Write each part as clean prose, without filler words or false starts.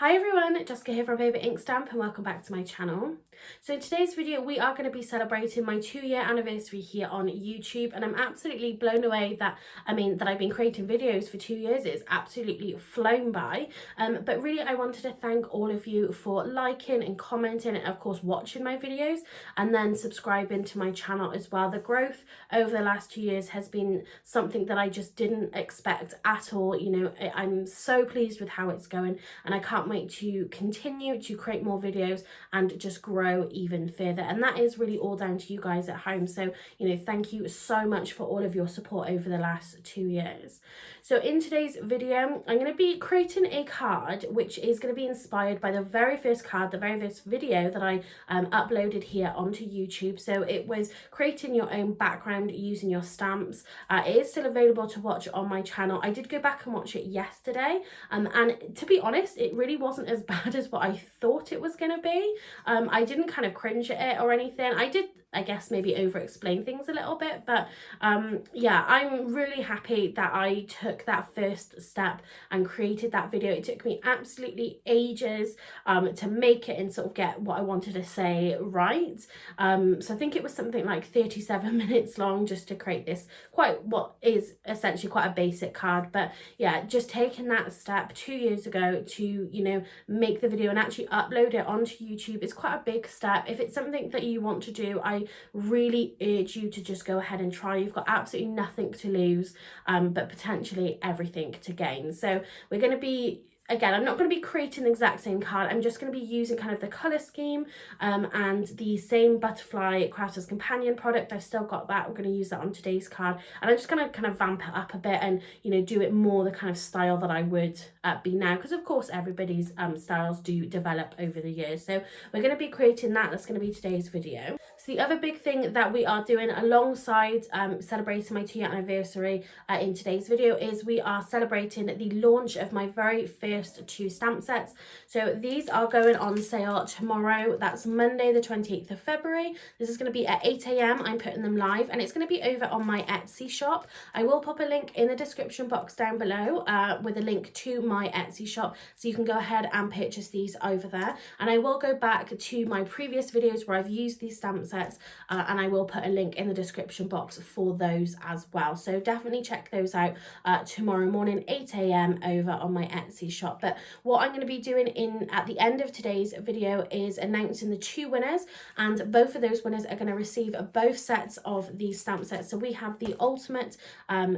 Hi everyone, Jessica here from Baby Ink Stamp and welcome back to my channel. So in today's video we are going to be celebrating my 2-year anniversary here on YouTube, and I'm absolutely blown away that I've been creating videos for 2 years. It's absolutely flown by, but really I wanted to thank all of you for liking and commenting and of course watching my videos and then subscribing to my channel as well. The growth over the last 2 years has been something that I just didn't expect at all. You know, I'm so pleased with how it's going and I can't wait to continue to create more videos and just grow even further, and that is really all down to you guys at home. So you know, thank you so much for all of your support over the last 2 years. So in today's video I'm going to be creating a card which is going to be inspired by the very first card, the very first video that I uploaded here onto YouTube. So it was creating your own background using your stamps. It is still available to watch on my channel. I did go back and watch it yesterday, and to be honest it really wasn't as bad as what I thought it was going to be. I didn't kind of cringe at it or anything. I did, I guess, maybe over explain things a little bit, but yeah, I'm really happy that I took that first step and created that video. It took me absolutely ages to make it and sort of get what I wanted to say right. So I think it was something like 37 minutes long just to create this what is essentially quite a basic card. But yeah, just taking that step 2 years ago to, you know, make the video and actually upload it onto YouTube is quite a big step. If it's something that you want to do, I really urge you to just go ahead and try. You've got absolutely nothing to lose, but potentially everything to gain. So we're going to be, again, I'm not going to be creating the exact same card. I'm just going to be using kind of the colour scheme and the same Butterfly Crafter's Companion product. I've still got that. We're going to use that on today's card. And I'm just going to kind of vamp it up a bit and, you know, do it more the kind of style that I would be now. Because, of course, everybody's styles do develop over the years. So we're going to be creating that. That's going to be today's video. So the other big thing that we are doing alongside celebrating my 2-year anniversary in today's video is we are celebrating the launch of my very first 2 stamp sets. So these are going on sale tomorrow. That's Monday the 28th of February. This is going to be at 8 AM. I'm putting them live and it's going to be over on my Etsy shop. I will pop a link in the description box down below with a link to my Etsy shop, so you can go ahead and purchase these over there. And I will go back to my previous videos where I've used these stamp sets and I will put a link in the description box for those as well. So definitely check those out tomorrow morning 8 AM over on my Etsy shop. But what I'm going to be doing at the end of today's video is announcing the 2 winners, and both of those winners are going to receive both sets of these stamp sets. So we have the ultimate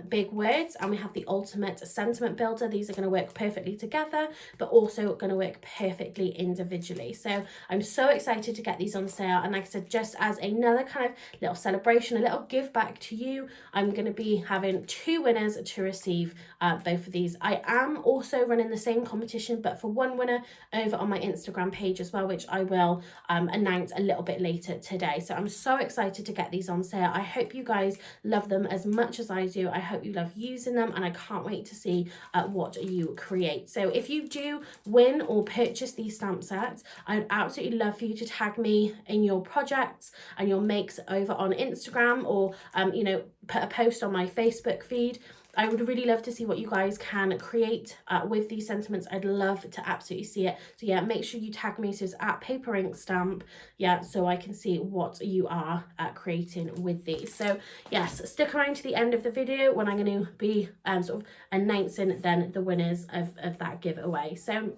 big words and we have the ultimate sentiment builder. These are going to work perfectly together but also going to work perfectly individually. So I'm so excited to get these on sale, and like I said, just as another kind of little celebration, a little give back to you, I'm going to be having 2 winners to receive both of these. I am also running the same competition but for 1 winner over on my Instagram page as well, which I will announce a little bit later today. So I'm so excited to get these on sale. I hope you guys love them as much as I do. I hope you love using them and I can't wait to see what you create. So if you do win or purchase these stamp sets, I'd absolutely love for you to tag me in your projects and your makes over on Instagram, or you know, put a post on my Facebook feed. I would really love to see what you guys can create with these sentiments. I'd love to absolutely see it. So yeah, make sure you tag me. So it's at Paper Ink Stamp, yeah, so I can see what you are creating with these. So yes, stick around to the end of the video when I'm going to be sort of announcing then the winners of that giveaway. So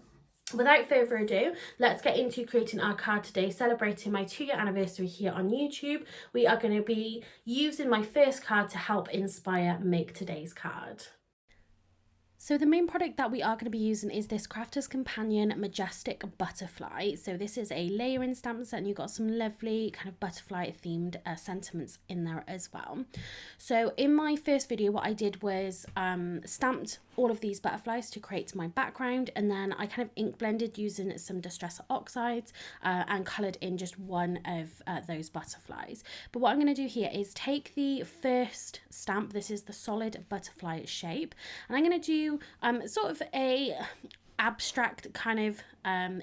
without further ado, let's get into creating our card today, celebrating my 2-year anniversary here on YouTube. We are going to be using my first card to help inspire make today's card. So the main product that we are going to be using is this Crafter's Companion Majestic Butterfly. So this is a layering stamp set and you've got some lovely kind of butterfly themed sentiments in there as well. So in my first video what I did was stamped all of these butterflies to create my background, and then I kind of ink blended using some Distress Oxides and coloured in just one of those butterflies. But what I'm going to do here is take the first stamp, this is the solid butterfly shape, and I'm going to do sort of a abstract kind of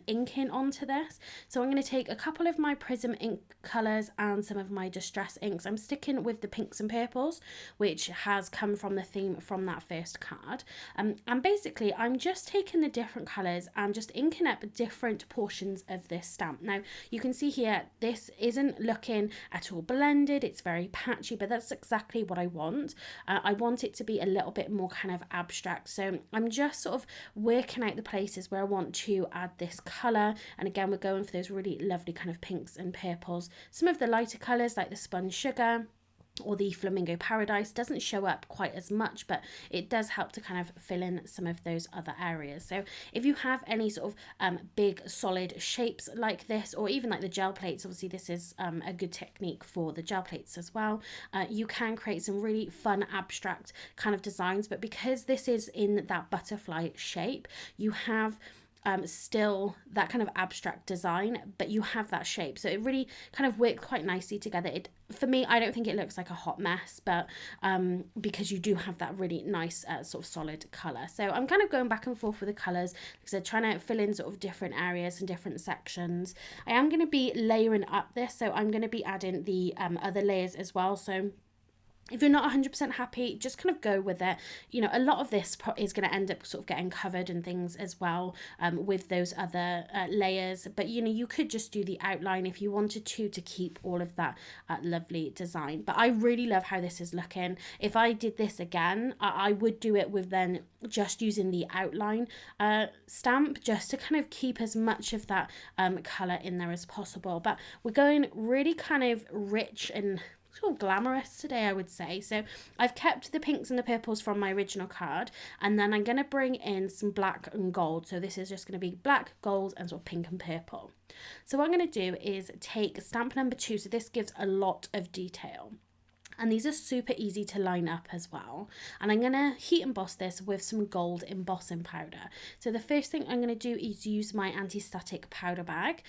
inking onto this. So I'm going to take a couple of my Prism ink colours and some of my Distress inks. I'm sticking with the pinks and purples, which has come from the theme from that first card. And basically I'm just taking the different colours and just inking up different portions of this stamp. Now you can see here, this isn't looking at all blended, it's very patchy, but that's exactly what I want. I want it to be a little bit more kind of abstract. So I'm just sort of working out the places where I want to add this colour, and again we're going for those really lovely kind of pinks and purples. Some of the lighter colours like the Spun Sugar or the Flamingo Paradise doesn't show up quite as much, but it does help to kind of fill in some of those other areas. So if you have any sort of big solid shapes like this, or even like the gel plates, obviously this is a good technique for the gel plates as well, you can create some really fun abstract kind of designs. But because this is in that butterfly shape, you have still that kind of abstract design, but you have that shape, so it really kind of worked quite nicely together. For me, I don't think it looks like a hot mess, but because you do have that really nice sort of solid colour. So I'm kind of going back and forth with the colours because I'm trying to fill in sort of different areas and different sections. I am going to be layering up this, so I'm going to be adding the other layers as well. So if you're not 100% happy, just kind of go with it. You know, a lot of this is going to end up sort of getting covered and things as well with those other layers. But, you know, you could just do the outline if you wanted to keep all of that lovely design. But I really love how this is looking. If I did this again, I would do it with then just using the outline stamp, just to kind of keep as much of that colour in there as possible. But we're going really kind of rich and sort of glamorous today, I would say. So I've kept the pinks and the purples from my original card, and then I'm going to bring in some black and gold. So this is just going to be black, gold, and sort of pink and purple. So what I'm going to do is take stamp number 2. So this gives a lot of detail. And these are super easy to line up as well. And I'm going to heat emboss this with some gold embossing powder. So the first thing I'm going to do is use my anti-static powder bag,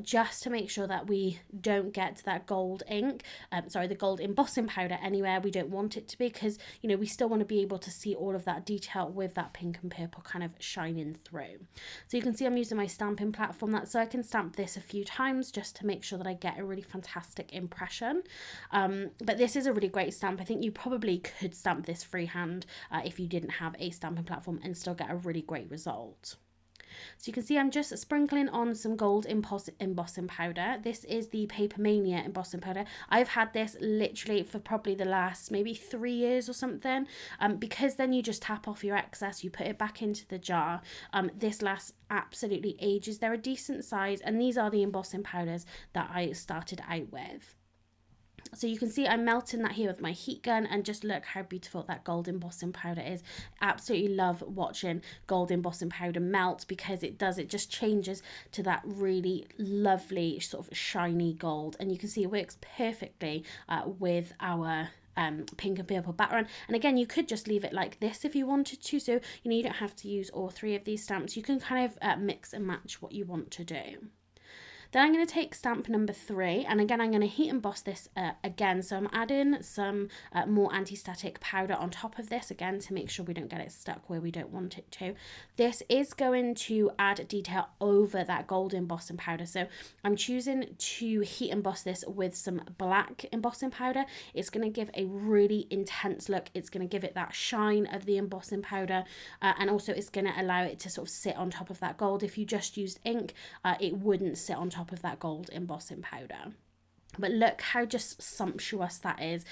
just to make sure that we don't get that gold ink, the gold embossing powder anywhere we don't want it to be, because, you know, we still want to be able to see all of that detail with that pink and purple kind of shining through. So you can see I'm using my stamping platform, so I can stamp this a few times just to make sure that I get a really fantastic impression. But this is a really great stamp. I think you probably could stamp this freehand if you didn't have a stamping platform and still get a really great result. So you can see I'm just sprinkling on some gold embossing powder. This is the Paper Mania embossing powder. I've had this literally for probably the last maybe 3 years or something, because then you just tap off your excess, you put it back into the jar. This lasts absolutely ages. They're a decent size, and these are the embossing powders that I started out with. So you can see I'm melting that here with my heat gun, and just look how beautiful that gold embossing powder is. Absolutely love watching gold embossing powder melt, because it just changes to that really lovely sort of shiny gold, and you can see it works perfectly with our pink and purple background. And again, you could just leave it like this if you wanted to, so you know, you don't have to use all 3 of these stamps. You can kind of mix and match what you want to do. Then I'm going to take stamp number 3, and again I'm going to heat emboss this again. So I'm adding some more anti-static powder on top of this again to make sure we don't get it stuck where we don't want it to. This is going to add detail over that gold embossing powder, so I'm choosing to heat emboss this with some black embossing powder. It's going to give a really intense look. It's going to give it that shine of the embossing powder, and also it's going to allow it to sort of sit on top of that gold. If you just used ink, it wouldn't sit on top of that gold embossing powder. But look how just sumptuous that is.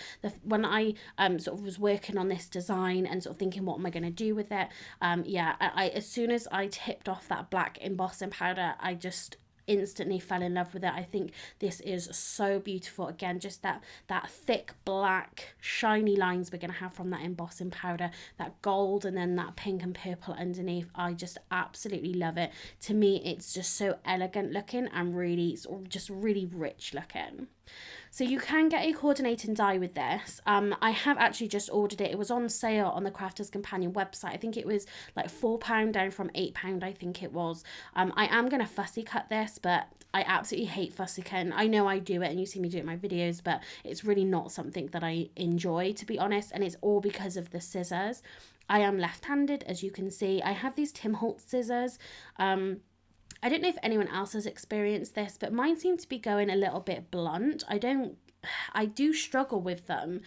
When I sort of was working on this design and sort of thinking what am I going to do with it, I as soon as I tipped off that black embossing powder, I just instantly fell in love with it. I think this is so beautiful. Again, just that thick black shiny lines we're going to have from that embossing powder, that gold, and then that pink and purple underneath. I just absolutely love it. To me, it's just so elegant looking and really just really rich looking. So you can get a coordinating die with this. I have actually just ordered it. It was on sale on the Crafters Companion website. I think it was like £4 down from £8, I think it was. I am going to fussy cut this, but I absolutely hate fussy cutting. I know I do it and you see me do it in my videos, but it's really not something that I enjoy, to be honest. And it's all because of the scissors. I am left-handed, as you can see. I have these Tim Holtz scissors. I don't know if anyone else has experienced this, but mine seem to be going a little bit blunt. I do struggle with them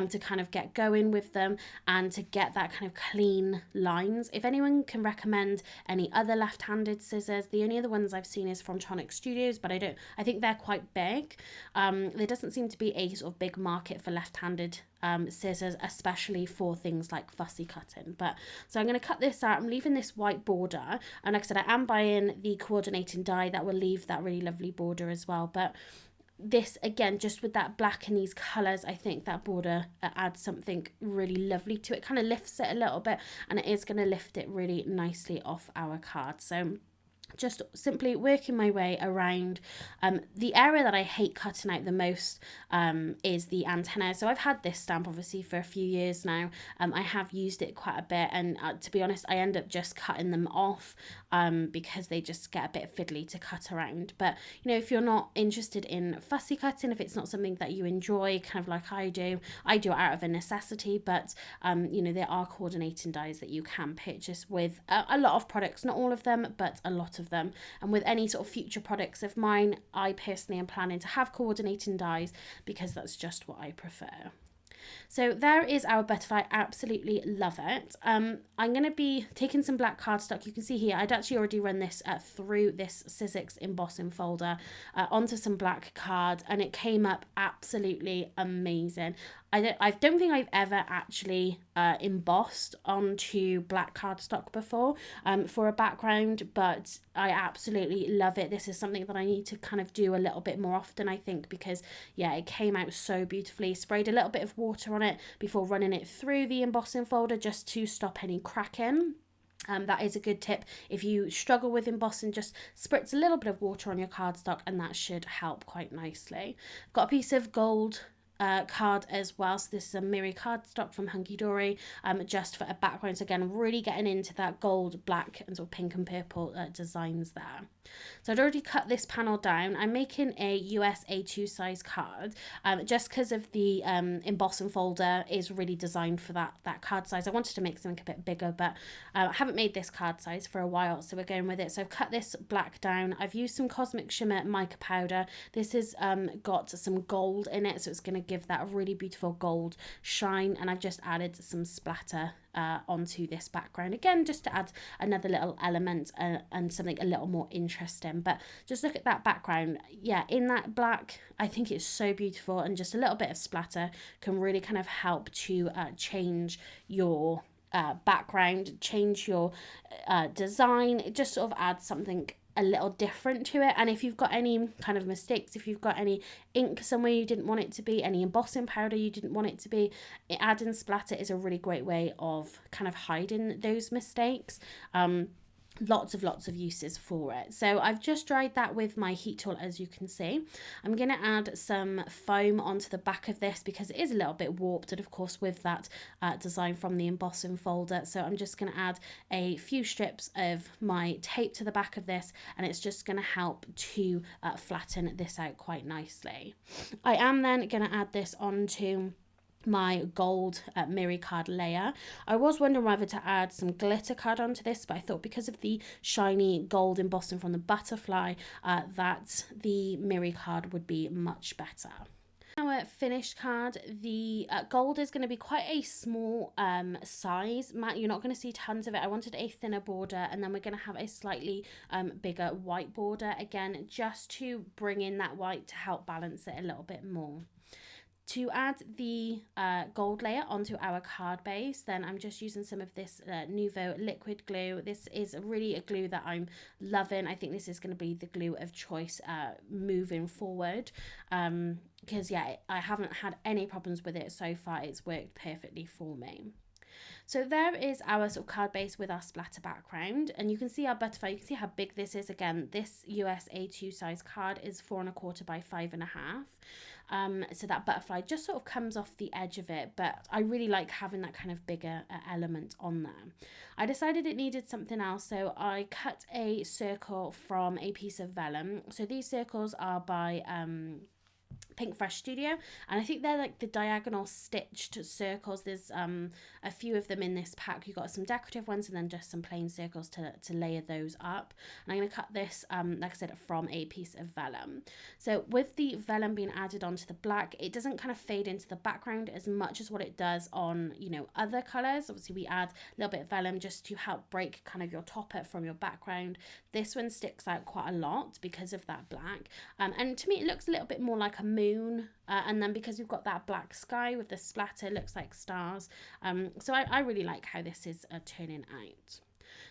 to kind of get going with them and to get that kind of clean lines. If anyone can recommend any other left-handed scissors, the only other ones I've seen is from Tronic Studios, but I think they're quite big. There doesn't seem to be a sort of big market for left-handed scissors, especially for things like fussy cutting. But so I'm going to cut this out. I'm leaving this white border, and like I said, I am buying the coordinating die that will leave that really lovely border as well. But this, again, just with that black and these colours, I think that border adds something really lovely to it. Kind of lifts it a little bit, and it is going to lift it really nicely off our card. So just simply working my way around. The area that I hate cutting out the most is the antenna. So I've had this stamp obviously for a few years now. I have used it quite a bit, and to be honest, I end up just cutting them off because they just get a bit fiddly to cut around. But you know, if you're not interested in fussy cutting, if it's not something that you enjoy, kind of like I do it out of a necessity. But you know, there are coordinating dies that you can purchase with a lot of products, not all of them, but a lot of them. And with any sort of future products of mine, I personally am planning to have coordinating dies because that's just what I prefer. So there is our butterfly. Absolutely love it. I'm going to be taking some black cardstock. You can see here I'd actually already run this through this Sizzix embossing folder onto some black card, and it came up absolutely amazing. I don't think I've ever actually embossed onto black cardstock before for a background, but I absolutely love it. This is something that I need to kind of do a little bit more often, I think, because yeah, it came out so beautifully. Sprayed a little bit of water on it before running it through the embossing folder just to stop any cracking. That is a good tip. If you struggle with embossing, just spritz a little bit of water on your cardstock and that should help quite nicely. Got a piece of gold card as well, so this is a Miri cardstock from Hunky Dory, just for a background. So again, really getting into that gold, black and sort of pink and purple designs there. So I'd already cut this panel down. I'm making a US A2 size card just because of the embossing folder is really designed for that card size. I wanted to make something a bit bigger, but I haven't made this card size for a while, so we're going with it. So I've cut this black down. I've used some Cosmic Shimmer mica powder. This has got some gold in it, so it's going to give that really beautiful gold shine, and I've just added some splatter onto this background again, just to add another little element and something a little more interesting. But just look at that background. Yeah, in that black, I think it's so beautiful, and just a little bit of splatter can really kind of help to change your background, change your design. It just sort of adds something a little different to it. And if you've got any kind of mistakes, if you've got any ink somewhere you didn't want it to be, any embossing powder you didn't want it to be, adding splatter is a really great way of kind of hiding those mistakes. Lots of uses for it. So I've just dried that with my heat tool, as you can see. I'm going to add some foam onto the back of this because it is a little bit warped, and of course with that design from the embossing folder. So I'm just going to add a few strips of my tape to the back of this, and it's just going to help to flatten this out quite nicely. I am then going to add this onto my gold Miri card layer. I was wondering whether to add some glitter card onto this, but I thought because of the shiny gold embossing from the butterfly that the Miri card would be much better. Our finished card, the gold is going to be quite a small size. You're not going to see tons of it. I wanted a thinner border, and then we're going to have a slightly bigger white border, again just to bring in that white to help balance it a little bit more. To add the gold layer onto our card base, then I'm just using some of this Nuvo liquid glue. This is really a glue that I'm loving. I think this is going to be the glue of choice moving forward, because yeah, I haven't had any problems with it so far. It's worked perfectly for me. So there is our sort of card base with our splatter background, and you can see our butterfly. You can see how big this is. Again, this US A2 size card is 4¼ by 5½. So that butterfly just sort of comes off the edge of it, but I really like having that kind of bigger element on there. I decided it needed something else, so I cut a circle from a piece of vellum. So these circles are by Pink Fresh Studio, and I think they're like the diagonal stitched circles. There's a few of them in this pack. You've got some decorative ones and then just some plain circles to layer those up. And I'm going to cut this, like I said, from a piece of vellum. So with the vellum being added onto the black, it doesn't kind of fade into the background as much as what it does on, you know, other colours. Obviously we add a little bit of vellum just to help break kind of your topper from your background. This one sticks out quite a lot because of that black, and to me it looks a little bit more like a moon, and then because we've got that black sky with the splatter, it looks like stars. So I really like how this is turning out.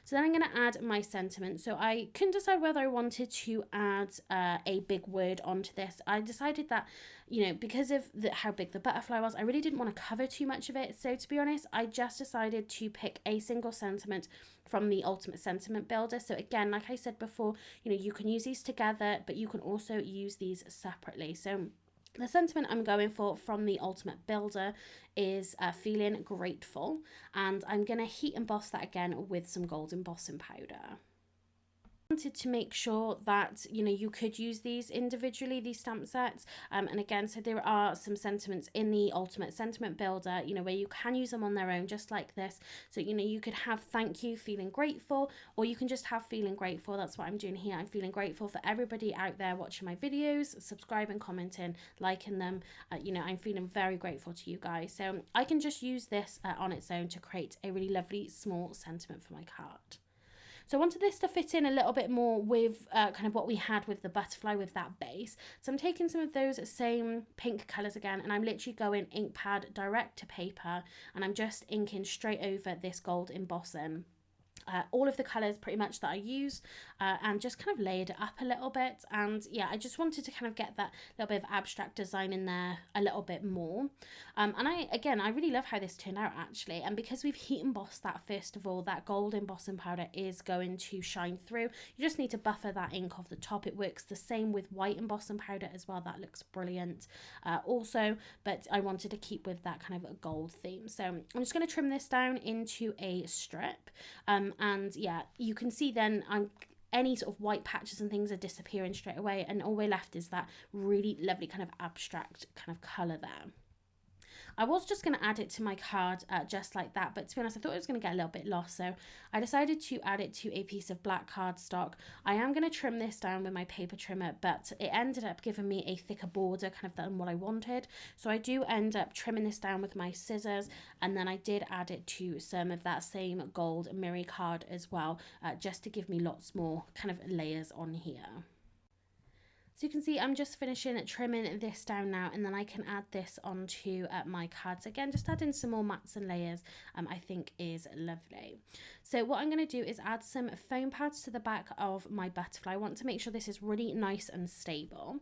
So then I'm going to add my sentiment. So I couldn't decide whether I wanted to add a big word onto this. I decided that, you know, because of how big the butterfly was, I really didn't want to cover too much of it. So to be honest, I just decided to pick a single sentiment from the Ultimate Sentiment Builder. So again, like I said before, you know, you can use these together, but you can also use these separately. So the sentiment I'm going for from the Ultimate Builder is feeling grateful, and I'm going to heat emboss that again with some gold embossing powder. Wanted to make sure that, you know, you could use these individually, these stamp sets, and again, so there are some sentiments in the Ultimate Sentiment Builder, you know, where you can use them on their own just like this. So, you know, you could have thank you, feeling grateful, or you can just have feeling grateful. That's what I'm doing here. I'm feeling grateful for everybody out there watching my videos, subscribing, commenting, liking them. You know, I'm feeling very grateful to you guys. So I can just use this on its own to create a really lovely small sentiment for my card. So I wanted this to fit in a little bit more with kind of what we had with the butterfly with that base. So I'm taking some of those same pink colours again, and I'm literally going ink pad direct to paper, and I'm just inking straight over this gold embossing. All of the colours pretty much that I use, and just kind of layered it up a little bit. And yeah, I just wanted to kind of get that little bit of abstract design in there a little bit more. And I really love how this turned out actually, and because we've heat embossed that, first of all, that gold embossing powder is going to shine through. You just need to buffer that ink off the top. It works the same with white embossing powder as well. That looks brilliant also, but I wanted to keep with that kind of a gold theme. So I'm just going to trim this down into a strip. And yeah, you can see then any sort of white patches and things are disappearing straight away, and all we're left is that really lovely kind of abstract kind of colour there. I was just going to add it to my card just like that, but to be honest, I thought it was going to get a little bit lost, so I decided to add it to a piece of black cardstock. I am going to trim this down with my paper trimmer, but it ended up giving me a thicker border kind of than what I wanted, so I do end up trimming this down with my scissors, and then I did add it to some of that same gold mirror card as well, just to give me lots more kind of layers on here. So you can see I'm just finishing trimming this down now, and then I can add this onto my cards. Again, just adding some more mats and layers I think is lovely. So what I'm going to do is add some foam pads to the back of my butterfly. I want to make sure this is really nice and stable.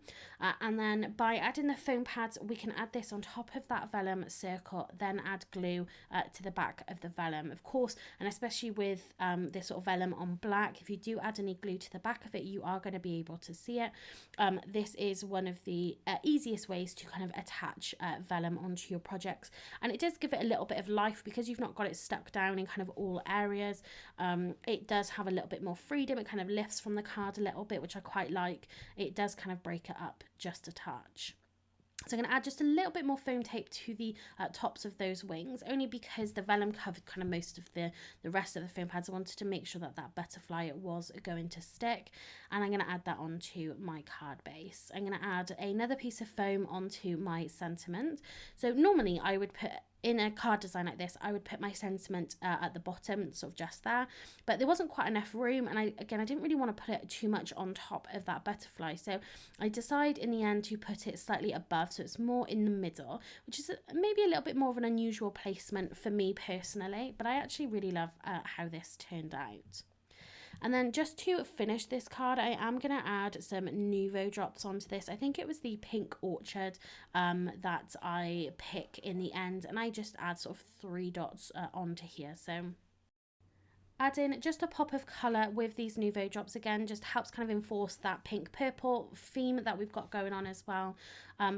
And then by adding the foam pads, we can add this on top of that vellum circle, then add glue to the back of the vellum. Of course, and especially with this sort of vellum on black, if you do add any glue to the back of it, you are going to be able to see it. This is one of the easiest ways to kind of attach vellum onto your projects, and it does give it a little bit of life because you've not got it stuck down in kind of all areas. It does have a little bit more freedom. It kind of lifts from the card a little bit, which I quite like. It does kind of break it up just a touch. So I'm going to add just a little bit more foam tape to the tops of those wings, only because the vellum covered kind of most of the rest of the foam pads. I wanted to make sure that that butterfly was going to stick, and I'm going to add that onto my card base. I'm going to add another piece of foam onto my sentiment. So normally I would put, in a card design like this, I would put my sentiment at the bottom, sort of just there, but there wasn't quite enough room, and I didn't really want to put it too much on top of that butterfly, so I decide in the end to put it slightly above, so it's more in the middle, which is maybe a little bit more of an unusual placement for me personally, but I actually really love how this turned out. And then just to finish this card, I am going to add some Nuvo drops onto this. I think it was the Pink Orchard that I pick in the end, and I just add sort of 3 dots onto here. So add in just a pop of colour with these Nuvo drops again, just helps kind of enforce that pink purple theme that we've got going on as well.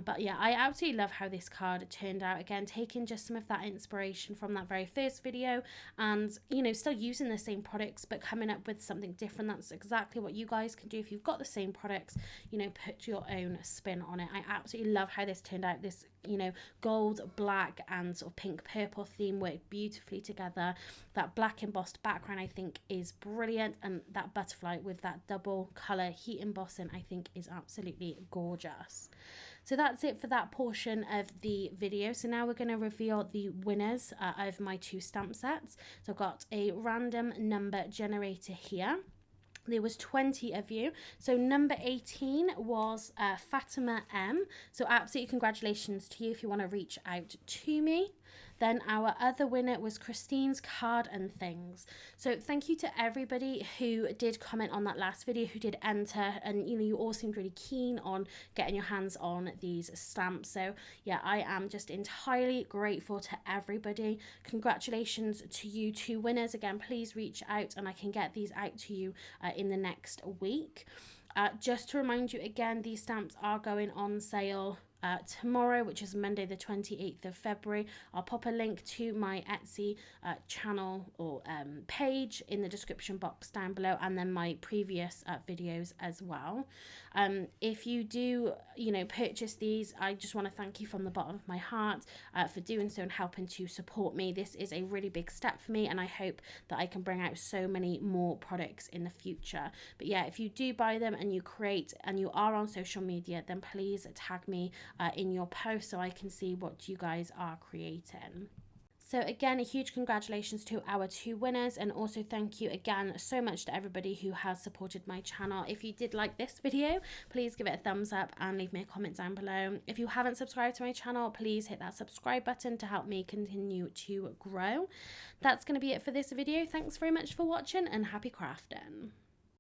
But yeah, I absolutely love how this card turned out. Again, taking just some of that inspiration from that very first video and, you know, still using the same products, but coming up with something different. That's exactly what you guys can do if you've got the same products, you know, put your own spin on it. I absolutely love how this turned out. This, you know, gold, black and sort of pink purple theme worked beautifully together. That black embossed background I think is brilliant, and that butterfly with that double colour heat embossing I think is absolutely gorgeous. So that's it for that portion of the video. So now we're going to reveal the winners of my 2 stamp sets. So I've got a random number generator here. There was 20 of you. So number 18 was Fatima M. So absolutely congratulations to you if you want to reach out to me. Then our other winner was Christine's Card and Things. So thank you to everybody who did comment on that last video, who did enter, and you know, you all seemed really keen on getting your hands on these stamps. So yeah, I am just entirely grateful to everybody. Congratulations to you 2 winners. Again, please reach out and I can get these out to you in the next week. Just to remind you again, these stamps are going on sale tomorrow, which is Monday the 28th of February. I'll pop a link to my Etsy channel or page in the description box down below, and then my previous videos as well. If you do, you know, purchase these, I just want to thank you from the bottom of my heart for doing so and helping to support me. This is a really big step for me, and I hope that I can bring out so many more products in the future. But yeah, if you do buy them and you create and you are on social media, then please tag me in your post so I can see what you guys are creating. So again, a huge congratulations to our 2 winners, and also thank you again so much to everybody who has supported my channel. If you did like this video, please give it a thumbs up and leave me a comment down below. If you haven't subscribed to my channel, please hit that subscribe button to help me continue to grow. That's going to be it for this video. Thanks very much for watching and happy crafting.